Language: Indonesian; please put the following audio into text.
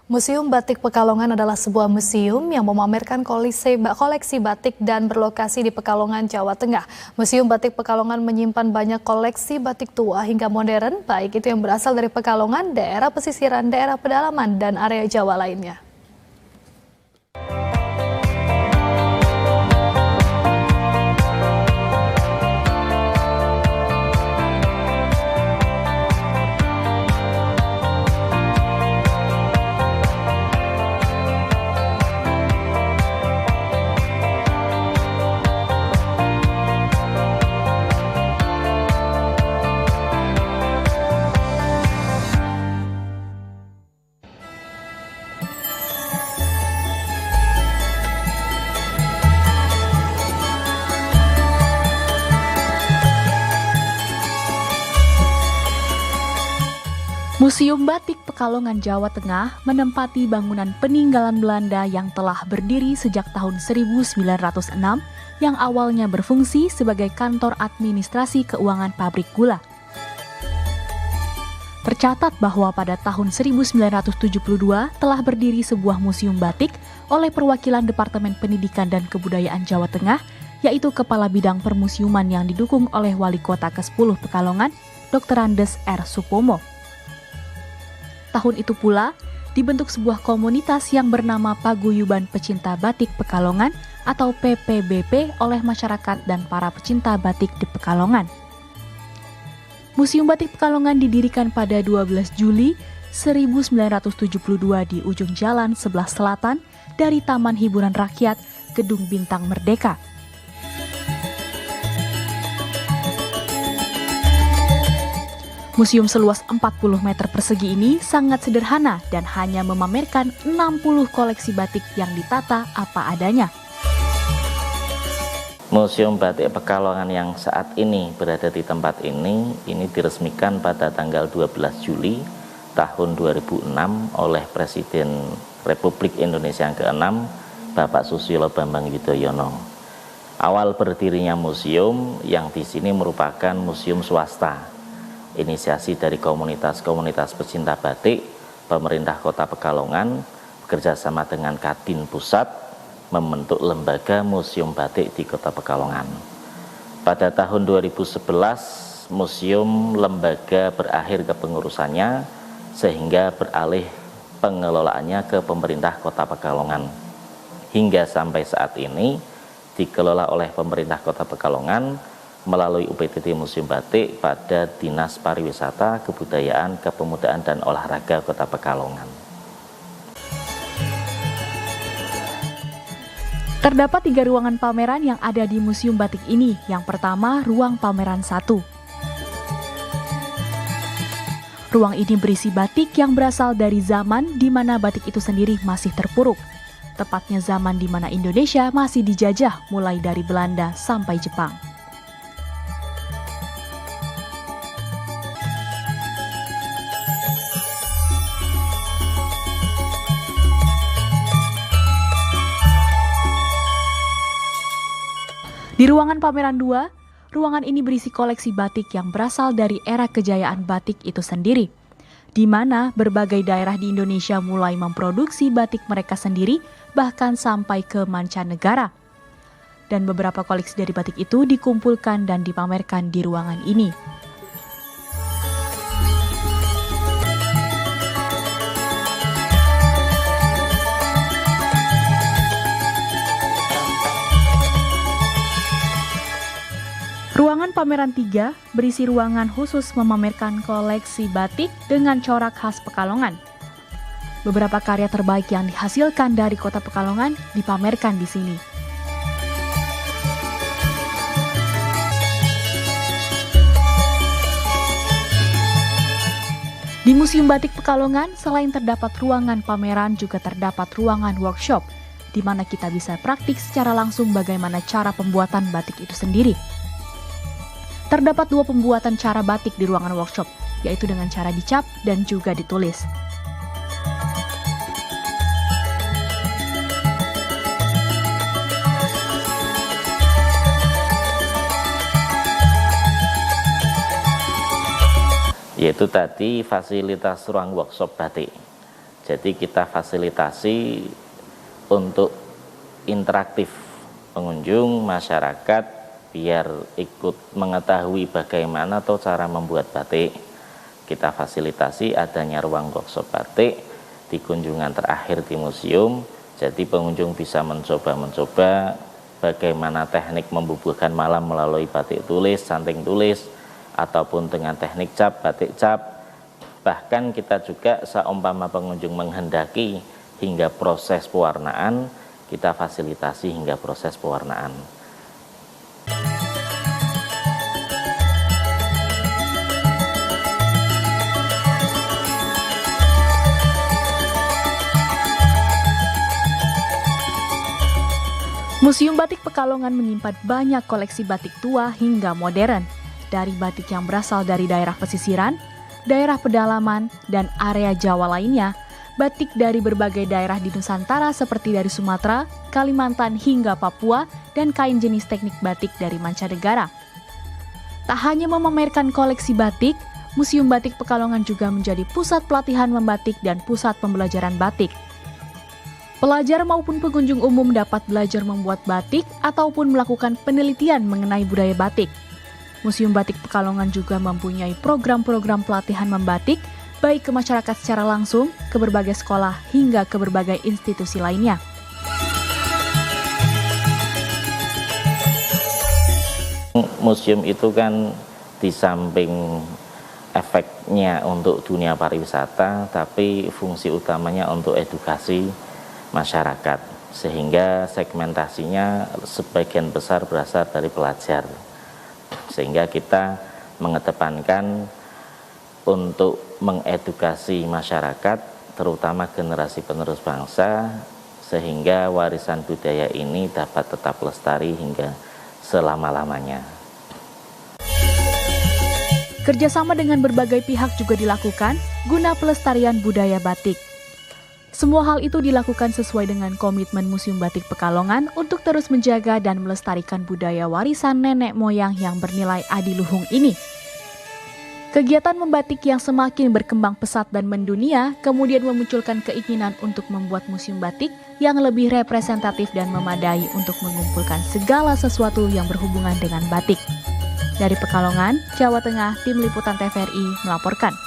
Museum Batik Pekalongan adalah sebuah museum yang memamerkan koleksi batik dan berlokasi di Pekalongan, Jawa Tengah. Museum Batik Pekalongan menyimpan banyak koleksi batik tua hingga modern, baik itu yang berasal dari Pekalongan, daerah pesisiran, daerah pedalaman, dan area Jawa lainnya. Museum Batik Pekalongan, Jawa Tengah menempati bangunan peninggalan Belanda yang telah berdiri sejak tahun 1906 yang awalnya berfungsi sebagai kantor administrasi keuangan pabrik gula. Tercatat bahwa pada tahun 1972 telah berdiri sebuah museum batik oleh perwakilan Departemen Pendidikan dan Kebudayaan Jawa Tengah, yaitu Kepala Bidang Permusiuman yang didukung oleh Wali Kota ke-10 Pekalongan, Dr. Andes R. Supomo. Tahun itu pula dibentuk sebuah komunitas yang bernama Paguyuban Pecinta Batik Pekalongan atau PPBP oleh masyarakat dan para pecinta batik di Pekalongan. Museum Batik Pekalongan didirikan pada 12 Juli 1972 di ujung jalan sebelah selatan dari Taman Hiburan Rakyat Gedung Bintang Merdeka. Museum seluas 40 meter persegi ini sangat sederhana dan hanya memamerkan 60 koleksi batik yang ditata apa adanya. Museum Batik Pekalongan yang saat ini berada di tempat ini diresmikan pada tanggal 12 Juli tahun 2006 oleh Presiden Republik Indonesia yang ke-6, Bapak Susilo Bambang Yudhoyono. Awal berdirinya museum yang di sini merupakan museum swasta. Inisiasi dari komunitas-komunitas pecinta batik, pemerintah Kota Pekalongan bekerjasama dengan Kadin Pusat membentuk lembaga Museum Batik di Kota Pekalongan. Pada tahun 2011, museum lembaga berakhir kepengurusannya sehingga beralih pengelolaannya ke pemerintah Kota Pekalongan. Hingga sampai saat ini dikelola oleh pemerintah Kota Pekalongan melalui UPTT Museum Batik pada Dinas Pariwisata, Kebudayaan, Kepemudaan, dan Olahraga Kota Pekalongan. Terdapat 3 ruangan pameran yang ada di Museum Batik ini. Yang pertama, ruang pameran 1. Ruang ini berisi batik yang berasal dari zaman di mana batik itu sendiri masih terpuruk. Tepatnya zaman di mana Indonesia masih dijajah mulai dari Belanda sampai Jepang. Di ruangan pameran 2, ruangan ini berisi koleksi batik yang berasal dari era kejayaan batik itu sendiri, di mana berbagai daerah di Indonesia mulai memproduksi batik mereka sendiri, bahkan sampai ke mancanegara. Dan beberapa koleksi dari batik itu dikumpulkan dan dipamerkan di ruangan ini. Ruangan pameran 3 berisi ruangan khusus memamerkan koleksi batik dengan corak khas Pekalongan. Beberapa karya terbaik yang dihasilkan dari Kota Pekalongan dipamerkan di sini. Di Museum Batik Pekalongan, selain terdapat ruangan pameran, juga terdapat ruangan workshop, di mana kita bisa praktik secara langsung bagaimana cara pembuatan batik itu sendiri. Terdapat 2 pembuatan cara batik di ruangan workshop, yaitu dengan cara dicap dan juga ditulis. Yaitu tadi fasilitas ruang workshop batik. Jadi kita fasilitasi untuk interaktif pengunjung, masyarakat, biar ikut mengetahui bagaimana atau cara membuat batik. Kita fasilitasi adanya ruang workshop batik di kunjungan terakhir di museum. Jadi pengunjung bisa mencoba bagaimana teknik membubuhkan malam melalui batik tulis, santing tulis, ataupun dengan teknik cap, batik cap. Bahkan kita juga seumpama pengunjung menghendaki hingga proses pewarnaan, kita fasilitasi hingga proses pewarnaan. Museum Batik Pekalongan menyimpan banyak koleksi batik tua hingga modern, dari batik yang berasal dari daerah pesisiran, daerah pedalaman, dan area Jawa lainnya, batik dari berbagai daerah di Nusantara seperti dari Sumatera, Kalimantan hingga Papua, dan kain jenis teknik batik dari mancanegara. Tak hanya memamerkan koleksi batik, Museum Batik Pekalongan juga menjadi pusat pelatihan membatik dan pusat pembelajaran batik. Pelajar maupun pengunjung umum dapat belajar membuat batik ataupun melakukan penelitian mengenai budaya batik. Museum Batik Pekalongan juga mempunyai program-program pelatihan membatik, baik ke masyarakat secara langsung, ke berbagai sekolah, hingga ke berbagai institusi lainnya. Museum itu kan di samping efeknya untuk dunia pariwisata, tapi fungsi utamanya untuk edukasi masyarakat, sehingga segmentasinya sebagian besar berasal dari pelajar, sehingga kita mengedepankan untuk mengedukasi masyarakat, terutama generasi penerus bangsa, sehingga warisan budaya ini dapat tetap lestari hingga selama-lamanya. Kerjasama dengan berbagai pihak juga dilakukan guna pelestarian budaya batik. Semua hal itu dilakukan sesuai dengan komitmen Museum Batik Pekalongan untuk terus menjaga dan melestarikan budaya warisan nenek moyang yang bernilai adiluhung ini. Kegiatan membatik yang semakin berkembang pesat dan mendunia kemudian memunculkan keinginan untuk membuat museum batik yang lebih representatif dan memadai untuk mengumpulkan segala sesuatu yang berhubungan dengan batik. Dari Pekalongan, Jawa Tengah, Tim Liputan TVRI melaporkan.